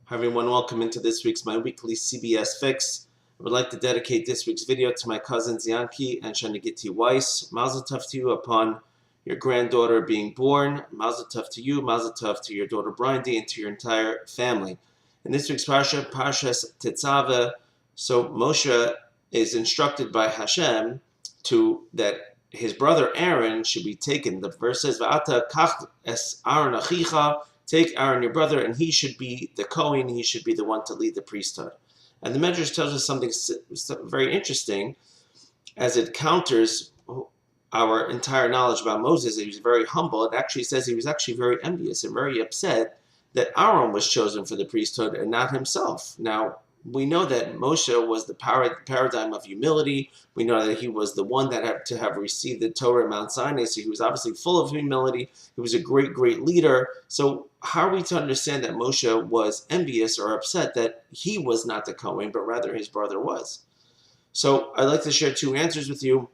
Hi everyone, welcome into this week's My Weekly CBS Fix. I would like to dedicate this week's video to my cousins Yanki and Shanigiti Weiss. Mazel tov to you upon your granddaughter being born. Mazel tov to you, mazel tov to your daughter Brindy, and to your entire family. In this week's Parsha, Parshas Tetzaveh, so Moshe is instructed by Hashem that his brother Aaron should be taken. The verse says, V'ata kach es Aaron achicha, take Aaron your brother, and he should be the Kohen, he should be the one to lead the priesthood. And the Medrash tells us something very interesting as it counters our entire knowledge about Moses. He was very humble. It actually says he was actually very envious and very upset that Aaron was chosen for the priesthood and not himself. Now, we know that Moshe was the paradigm of humility. We know that he was the one that had to have received the Torah at Mount Sinai, so he was obviously full of humility. He was a great, great leader. So how are we to understand that Moshe was envious or upset that he was not the Kohen, but rather his brother was? So I'd like to share two answers with you.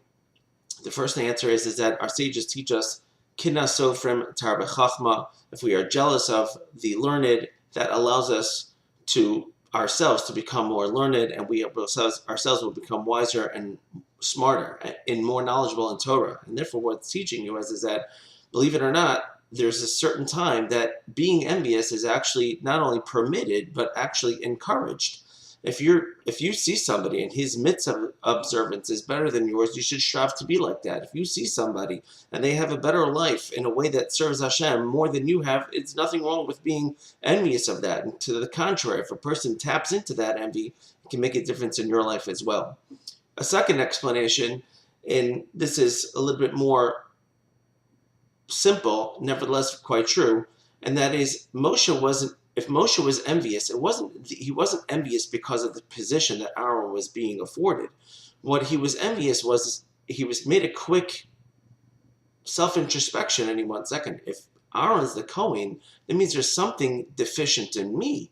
The first answer is that our sages teach us, Kina Sofrim Tarbe Chachma, if we are jealous of the learned, that allows us to ourselves to become more learned, and we ourselves will become wiser and smarter and more knowledgeable in Torah. And therefore what it's teaching you is that, believe it or not, there's a certain time that being envious is actually not only permitted, but actually encouraged. If you see somebody and his mitzvah observance is better than yours, you should strive to be like that. If you see somebody and they have a better life in a way that serves Hashem more than you have, it's nothing wrong with being envious of that. And to the contrary, if a person taps into that envy, it can make a difference in your life as well. A second explanation, and this is a little bit more simple, nevertheless quite true, and that is if Moshe was envious, he wasn't envious because of the position that Aaron was being afforded. What he was envious was he was made a quick self-introspection in 1 second. If Aaron is the Kohen, that means there's something deficient in me.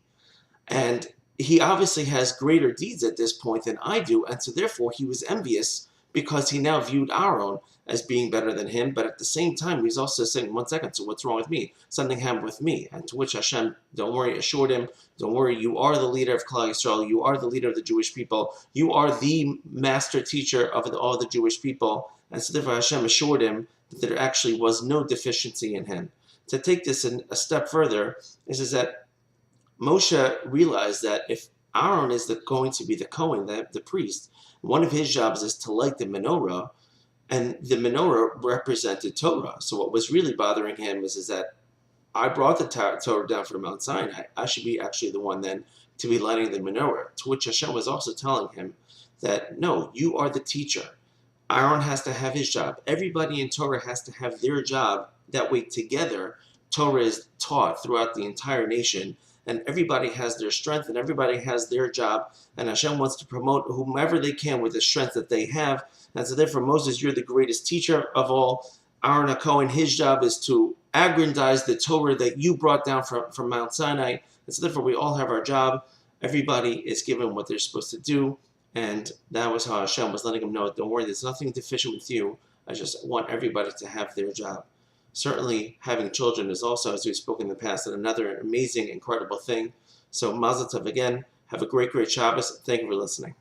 And he obviously has greater deeds at this point than I do, and so therefore he was envious because he now viewed Aaron as being better than him, but at the same time, he's also saying, 1 second, so what's wrong with me? Something happened with me. And to which Hashem, don't worry, assured him, don't worry, you are the leader of Klal Yisrael, you are the leader of the Jewish people, you are the master teacher of all the Jewish people. And so therefore Hashem assured him that there actually was no deficiency in him. To take this a step further, is that Moshe realized that if Aaron is going to be the Kohen, the priest, one of his jobs is to light the menorah, and the menorah represented Torah. So what was really bothering him is that I brought the Torah down from Mount Sinai. I should be actually the one then to be lighting the menorah. To which Hashem was also telling him that, no, you are the teacher. Aaron has to have his job. Everybody in Torah has to have their job. That way together, Torah is taught throughout the entire nation, and everybody has their strength and everybody has their job, and Hashem wants to promote whomever they can with the strength that they have. And so therefore, Moses, you're the greatest teacher of all. Aaron Cohen, his job is to aggrandize the Torah that you brought down from Mount Sinai. And so therefore, we all have our job. Everybody is given what they're supposed to do. And that was how Hashem was letting him know, don't worry, there's nothing deficient with you. I just want everybody to have their job. Certainly, having children is also, as we've spoken in the past, another amazing, incredible thing. So Mazel Tov again. Have a great, great Shabbos. Thank you for listening.